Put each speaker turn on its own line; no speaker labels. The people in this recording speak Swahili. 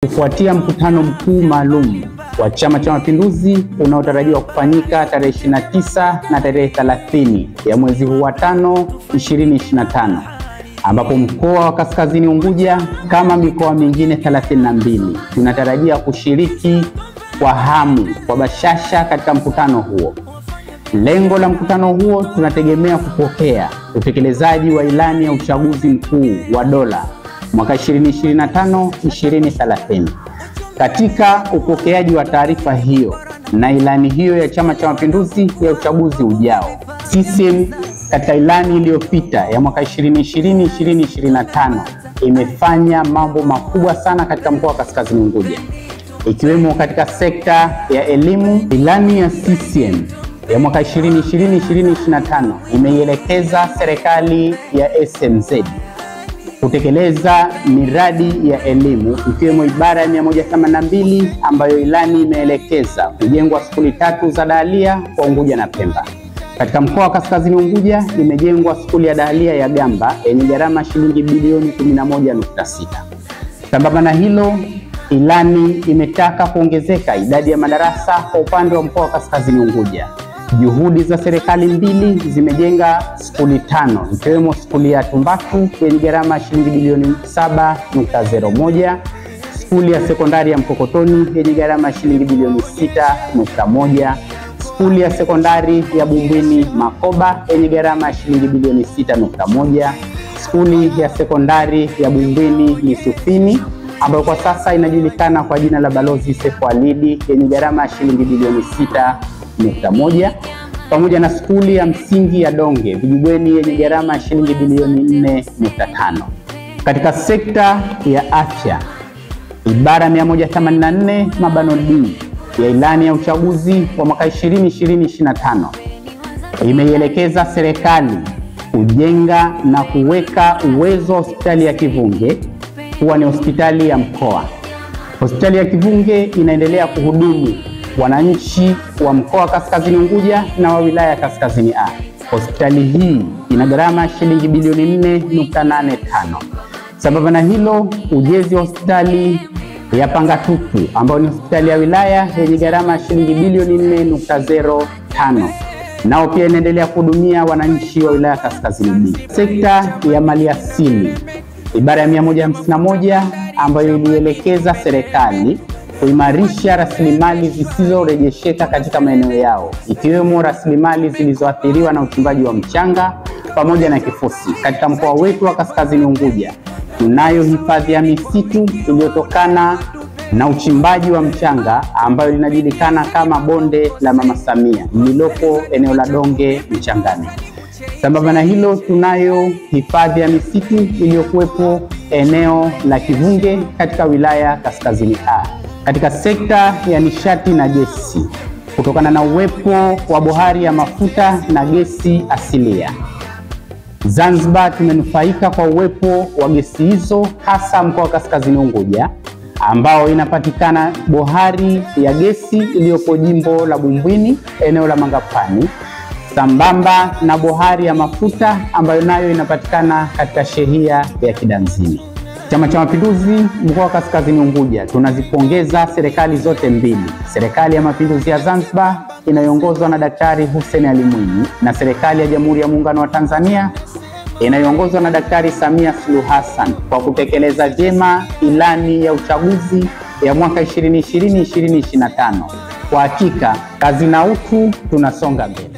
Kufuatia mkutano mkuu maalum wa Chama cha Mapinduzi unaotarajiwa kufanyika tarehe 29 na tarehe 30 ya mwezi huu wa 5 2025, ambapo mkoa wa Kaskazini Unguja kama mikoa mingine 32 tunatarajia kushiriki kwa hamu, kwa bashasha katika mkutano huo. Lengo la mkutano huo, tunategemea kupokea utekelezaji wa ilani ya uchaguzi mkuu wa dola mwaka 2025-2030. Katika upokeaji wa taarifa hiyo na ilani hiyo ya Chama cha Mapinduzi ya uchaguzi ujao, CCM katika ilani iliyopita ya mwaka 2020-2025 imefanya mambo makubwa sana katika mkoa wa Kaskazini Unguja, ikiwemo katika sekta ya elimu. Ilani ya CCM ya mwaka 2020-2025 imeielekeza serikali ya SMZ kutekeleza miradi ya elimu, ikiwemo ibara ya 182 ambayo ilani imeelekeza kujengwa skuli 3 za dahalia kwa Unguja na Pemba. Katika mkoa wa Kaskazini Unguja imejengwa skuli ya dahalia ya Gamba yenye gharama shilingi bilioni 11.6. Sambamba na hilo, ilani imetaka kuongezeka idadi ya madarasa kwa upande wa mkoa wa Kaskazini Unguja. Juhudi za serikali mbili zimejenga skuli 5, ikiwemo skuli ya Tumbatu yenye gharama shilingi bilioni 7.01, skuli ya sekondari ya Mkokotoni yenye gharama shilingi bilioni 6.1, skuli ya sekondari ya Bumbwini Makoba yenye gharama shilingi bilioni 6.1, skuli ya sekondari ya Bumbwini Misufini ambayo kwa sasa inajulikana kwa jina la Balozi Seif Walidi yenye gharama shilingi bilioni 6.1, pamoja na skuli ya msingi ya Donge Vijibweni yenye gharama ya shilingi bilioni 4.5. Katika sekta ya afya, ibara 184 mabano D ya ilani ya uchaguzi wa mwaka 2020-2025 imeielekeza serikali kujenga na kuweka uwezo wa hospitali ya Kivunge kuwa ni hospitali ya mkoa. Hospitali ya Kivunge inaendelea kuhudumu wananchi wa mkoa wa Kaskazini Unguja na wa wilaya ya Kaskazini A. Hospitali hii ina gharama shilingi bilioni 4.85. Sababu na hilo, ujenzi wa hospitali ya Pangatuku ambayo ni hospitali ya wilaya yenye gharama shilingi bilioni 4.05 nao pia inaendelea kuhudumia wananchi wa wilaya ya Kaskazini B. Sekta ya maliasili, ibara ya 151 ambayo ilielekeza serikali kuimarisha rasilimali zisizorejesheka katika maeneo yao, ikiwemo rasilimali zilizoathiriwa na uchimbaji wa mchanga pamoja na kifusi. Katika mkoa wetu wa Kaskazini Unguja tunayo hifadhi ya misitu iliyotokana na uchimbaji wa mchanga ambayo linajulikana kama bonde la Mama Samia lililopo eneo la Donge Mchangani. Sambamba na hilo, tunayo hifadhi ya misitu iliyokuwepo eneo la Kivunge katika wilaya Kaskazini A. Katika sekta ya nishati na gesi, kutokana na uwepo wa bohari ya mafuta na gesi asilia, Zanzibar tumenufaika kwa uwepo wa gesi hizo, hasa mkoa wa Kaskazini Unguja ambao inapatikana bohari ya gesi iliyopo jimbo la Bumbwini eneo la Mangapani, sambamba na bohari ya mafuta ambayo nayo inapatikana katika shehia ya Kidanzini. Chama cha Mapinduzi mkoa wa Kaskazini Unguja tunazipongeza serikali zote mbili, serikali ya Mapinduzi ya Zanzibar inayoongozwa na Daktari Hussein Ali Mwinyi na serikali ya Jamhuri ya Muungano wa Tanzania inayoongozwa na Daktari Samia Suluhu Hassan kwa kutekeleza vyema ilani ya uchaguzi ya mwaka 2020-2025. Kwa hakika kazi na utu, tunasonga mbele.